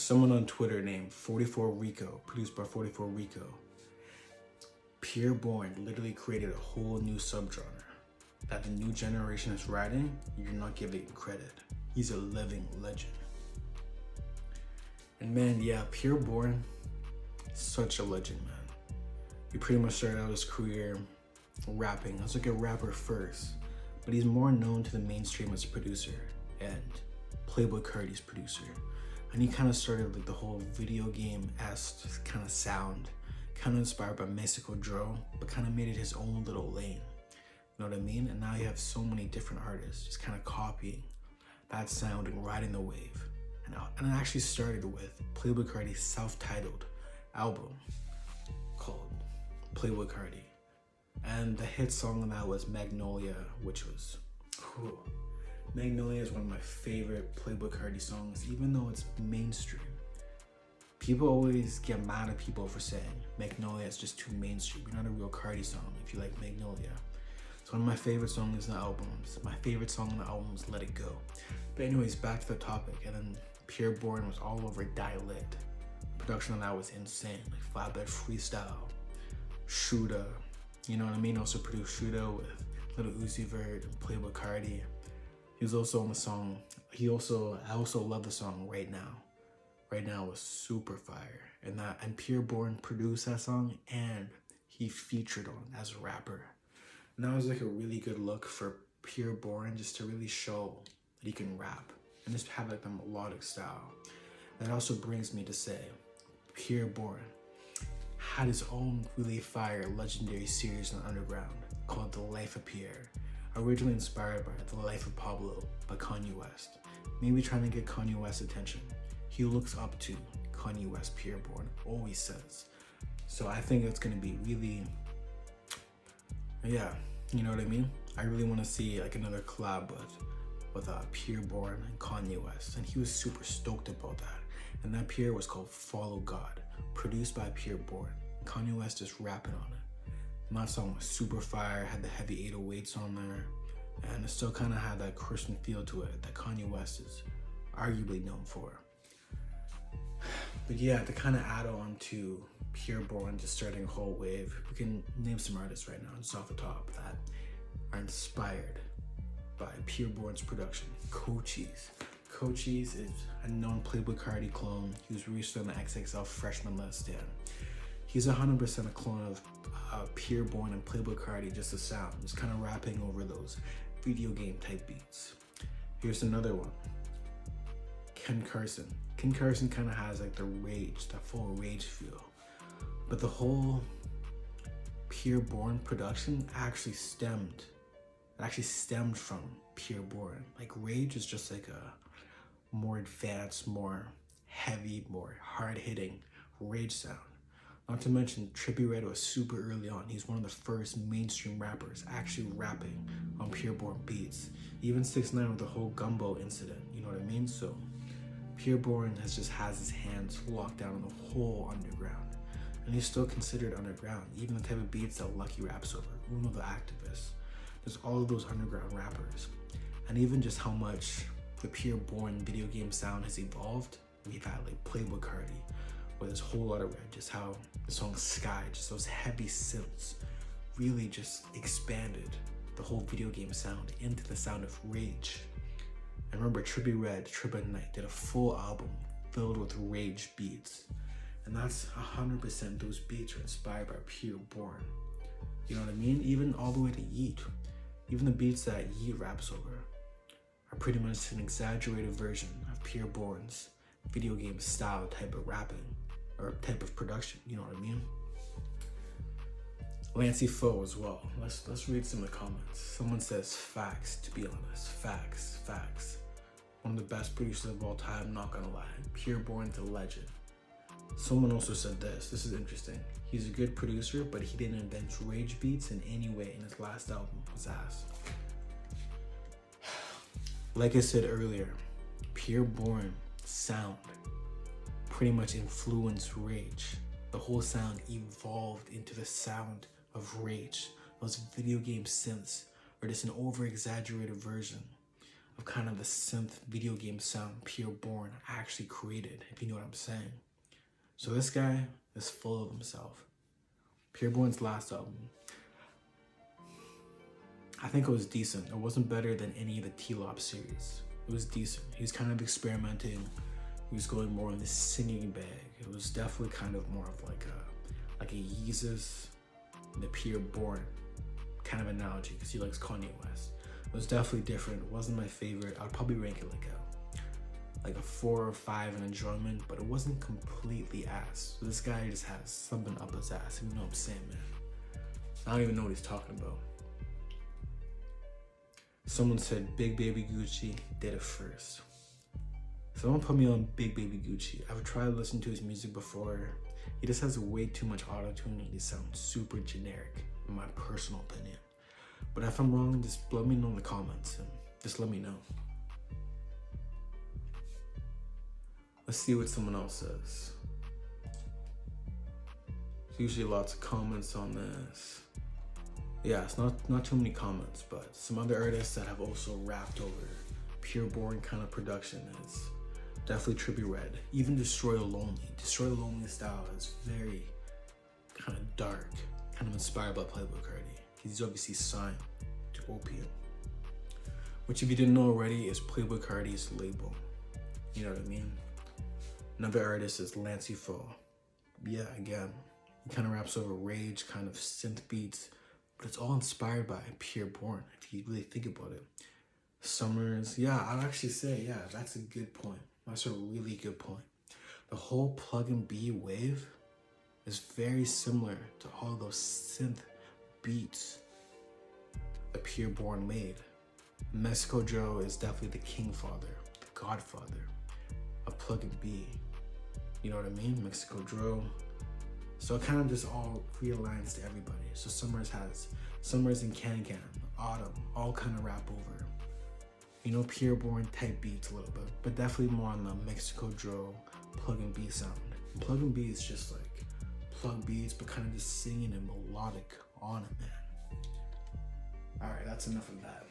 someone on Twitter named 44 Rico, produced by 44 Rico. Pierre Bourne literally created a whole new subgenre that the new generation is writing. You're not giving him credit. He's a living legend. And man, yeah, Pierre Bourne, such a legend, man. He pretty much started out his career rapping. He was like a rapper first, but he's more known to the mainstream as a producer and Playboi Carti's producer. And he kind of started like the whole video game-esque kind of sound, kind of inspired by Mexico Drill, but kind of made it his own little lane. You know what I mean? And now you have so many different artists just kind of copying that sound and riding the wave. And it actually started with Playboi Carti's self-titled album called Playboi Carti. And the hit song on that was Magnolia, which was, Magnolia is one of my favorite Playboi Carti songs, even though it's mainstream. People always get mad at people for saying Magnolia is just too mainstream. You're not a real Carti song if you like Magnolia. It's one of my favorite songs in the albums. My favorite song on the album is Let It Go. But anyways, back to the topic. And then Pierre Bourne was all over Die Lit. Production on that was insane. Like Flatbed Freestyle, Shuda, you know what I mean? Also produced Shuda with Little Uzi Vert and Playboi Carti. He was also on the song. I also love the song Right Now. Right Now was super fire. And Pierre Bourne produced that song and he featured on it as a rapper. And that was like a really good look for Pierre Bourne, just to really show that he can rap and just have like the melodic style. That also brings me to say, Pierre Bourne had his own really fire legendary series on Underground called The Life of Pierre, originally inspired by The Life of Pablo by Kanye West. Maybe trying to get Kanye West's attention. He looks up to Kanye West, Pierre Bourne, always says. So I think it's gonna be really, yeah, you know what I mean? I really want to see like another collab with Pierre Bourne and Kanye West, and he was super stoked about that. And that Pierre was called Follow God, produced by Pierre Bourne. Kanye West just rapping on it. And that song was super fire, had the heavy 808s on there, and it still kind of had that Christian feel to it that Kanye West is arguably known for. But yeah, to kind of add on to Pierre Bourne just starting a whole wave, we can name some artists right now just off the top that are inspired by Pierre Bourne's production. Cochise. Cochise is a known Playboi Carti clone. He was released on the XXL Freshman list, and he's 100% a clone of Pierre Bourne and Playboi Carti, just the sound, just kind of rapping over those video game type beats. Here's another one. Ken Carson. Ken Carson kind of has like the rage, that full rage feel. But the whole Pierre Bourne production actually stemmed from Pierre Bourne. Like Rage is just like a more advanced, more heavy, more hard-hitting Rage sound. Not to mention Trippie Redd was super early on. He's one of the first mainstream rappers actually rapping on Pierre Bourne beats. Even 6ix9ine with the whole Gumbo incident, you know what I mean? So Pierre Bourne has his hands locked down on the whole underground. And he's still considered underground, even the type of beats that Lucky raps over, Uno the Activist. There's all of those underground rappers. And even just how much the Pierre Bourne video game sound has evolved. We've had like Playboi Carti with his whole lot of red, just how the song Sky, just those heavy synths really just expanded the whole video game sound into the sound of Rage. And remember Trippie Redd, Trip at Night did a full album filled with Rage beats. And that's 100% those beats are inspired by Pierre Bourne. You know what I mean? Even all the way to Yeet. Even the beats that Yeet raps over are pretty much an exaggerated version of Pierre Bourne's video game style type of rapping or type of production, you know what I mean? Lancey Foe as well. Let's read some of the comments. Someone says facts, to be honest. Facts. One of the best producers of all time, not gonna lie. Pierre Bourne's a legend. Someone also said this is interesting. He's a good producer, but he didn't invent Rage beats in any way in his last album, his ass. Like I said earlier, Pierre Bourne's sound pretty much influenced Rage. The whole sound evolved into the sound of Rage. Those video game synths are just an over-exaggerated version of kind of the synth video game sound Pierre Bourne actually created, if you know what I'm saying. So this guy is full of himself. Pierre Bourne's last album, I think it was decent. It wasn't better than any of the T-Lop series. It was decent. He was kind of experimenting. He was going more in the singing bag. It was definitely kind of more of like a Yeezus and the Pierre Bourne kind of analogy, because he likes Kanye West. It was definitely different. It wasn't my favorite. I'd probably rank it like a 4 or 5 in enjoyment, but it wasn't completely ass. So this guy just has something up his ass. You know what I'm saying, man? I don't even know what he's talking about. Someone said Big Baby Gucci did it first. Someone put me on Big Baby Gucci. I've tried to listen to his music before. He just has way too much auto-tune and he sounds super generic, in my personal opinion. But if I'm wrong, just let me know in the comments and just let me know. Let's see what someone else says. There's usually lots of comments on this. Yeah, it's not too many comments, but some other artists that have also rapped over Pierre Bourne kind of production is definitely Trippie Redd. Even Destroy the Lonely. Destroy the Lonely style is very kind of dark, kind of inspired by Playboi Carti. He's obviously signed to Opium, which, if you didn't know already, is Playboi Carti's label. You know what I mean? Another artist is Lancey Fall. Yeah, again, he kind of raps over rage, kind of synth beats, but it's all inspired by Pierre Bourne, if you really think about it. Summers, yeah, I'd actually say, yeah, that's a good point. That's a really good point. The whole plug and B wave is very similar to all those synth beats that Pierre Bourne made. Mexico Joe is definitely the king father, the godfather of plug and B. You know what I mean? Mexico Joe. So it kind of just all realigns to everybody. So Summers and Can Can, Autumn, all kind of rap over, you know, Pierre Bourne type beats a little bit, but definitely more on the Mexico Joe plug and B sound. And plug and B is just like plug beats, but kind of just singing and melodic on it, man. All right, that's enough of that.